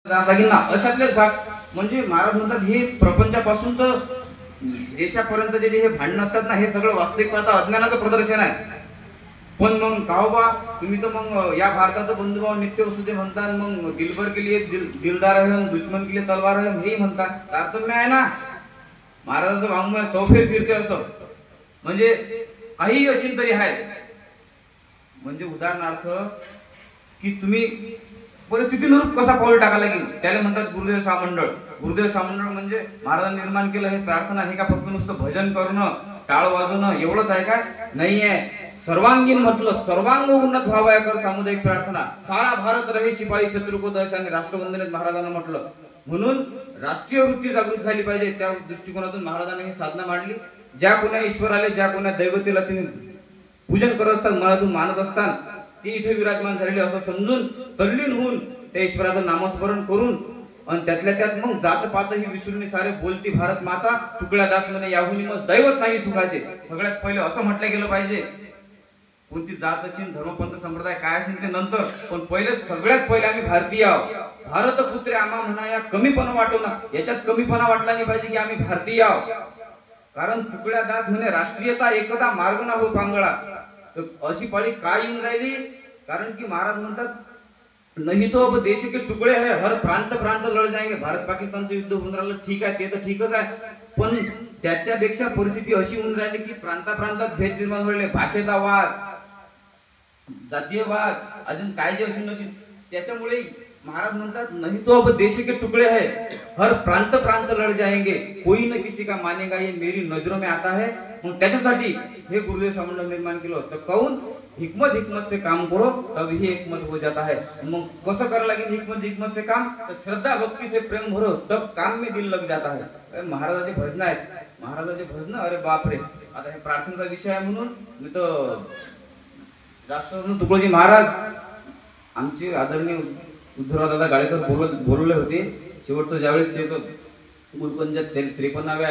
दागिना अशातलेच भाग म्हणजे महाराज म्हणतात हे प्रपंचापासून तर देशापर्यंत जे हे भांडण असतात ना, हे सगळं वास्तविकता अज्ञानाचं प्रदर्शन आहे. पण मग काओबा तुम्ही तर मग या भारताचं बंधुभाव नित्य वसुदे म्हणतात, मग दिलबर के लिए दिलदार है, दुश्मन के लिए तलवार है हेही म्हणतात. तारतम्य आहे ना. महाराजाचं वाङ्मय चौफेर फिरते असं, म्हणजे काही असेल तरी आहे. म्हणजे उदाहरणार्थ की तुम्ही परिस्थितीनुरूप कसा पाऊल टाकायला लागेल त्याला म्हणतात गुरुदेव सामंडळ. गुरुदेव सामंडळ म्हणजे महाराजांनी निर्माण केलं हे प्रार्थना हे का फक्त नुसतं भजन करणं टाळ वाजवणं एवढंच आहे का? नाहीये. सर्वांगीण म्हटलं, सर्वांग उन्नत व्हावया कर सामुदायिक प्रार्थना. सारा भारत रहे शिपाई शत्रू को दश आणि राष्ट्रवंदनेत महाराजांना म्हटलं. म्हणून राष्ट्रीय वृत्ती जागृत झाली पाहिजे. त्या दृष्टिकोनातून महाराजांनी ही साधना मांडली. ज्या कोण्या ईश्वराला ज्या कोण्या दैवतेला तुम्ही पूजन करत असताल, मनातून मानत असताल, ते इथे विराजमान झालेले असं समजून तल्लीन होऊन त्या ईश्वराचं नामस्मरण करून आणि त्यातल्या त्यात मग जात पात ही विसरून सारे बोलती भारत माता तुकड्या दास म्हणे याहुनी मग दैवत नाही सुखाचे. सगळ्यात पहिले असं म्हटलं गेलं पाहिजे. कोणती जात असेल धर्मपंथ संप्रदाय काय असेल ते नंतर, पण पहिले सगळ्यात पहिले आम्ही भारतीय आहोत. भारत पुत्रे आम्हा म्हणा या कमीपणा वाटू ना, याच्यात कमीपणा वाटला नाही पाहिजे की आम्ही भारतीय आहोत. कारण तुकड्या दास म्हणे राष्ट्रीयता एकदा मार्ग ना हो पांगळा. तर अशी पाळी काय येऊन राहिली? कारण की महाराज म्हणतात नाही तो अब देश के तुकडे है, हर प्रांत प्रांत लढ जाएंगे. भारत पाकिस्तानचं युद्ध होऊन राहिलं, ठीक आहे, ते तर ठीकच आहे. पण त्याच्यापेक्षा परिस्थिती अशी होऊन राहिली की प्रांतात भेद निर्माण झाले. भाषेचा वाद, जातीय वाद, अजून काय जे असेल नसेल, त्याच्यामुळे महाराज म्हणतात नहीं तो अब देश के टुकड़े है, हर प्रांत प्रांत लड़ जाएंगे, कोई न किसी का मानेगा ये मेरी नजरों में आता है. मग त्याच्यासाठी हे गुरुदेव सामंडळ निर्माण केलं होतं. काऊन? हिकमत से काम करो तब ही एकमत हो जाता है. मग कसं करायला लागेल हिकमत से काम? तर श्रद्धा भक्ती से प्रेम भरो तब काम में दिल लग जाता है. महाराजाचे भजन आहेत. महाराजाचे भजन अरे बापरे. आता हे प्रार्थनेचा विषय आहे म्हणून मी तर राष्ट्ररत्न तुकडोजी महाराज आमचे आदरणीय उद्धवराव दादा गाळेकर बोलले होते. शेवटचं ज्यावेळेस ते गुरुपंचायत 53व्या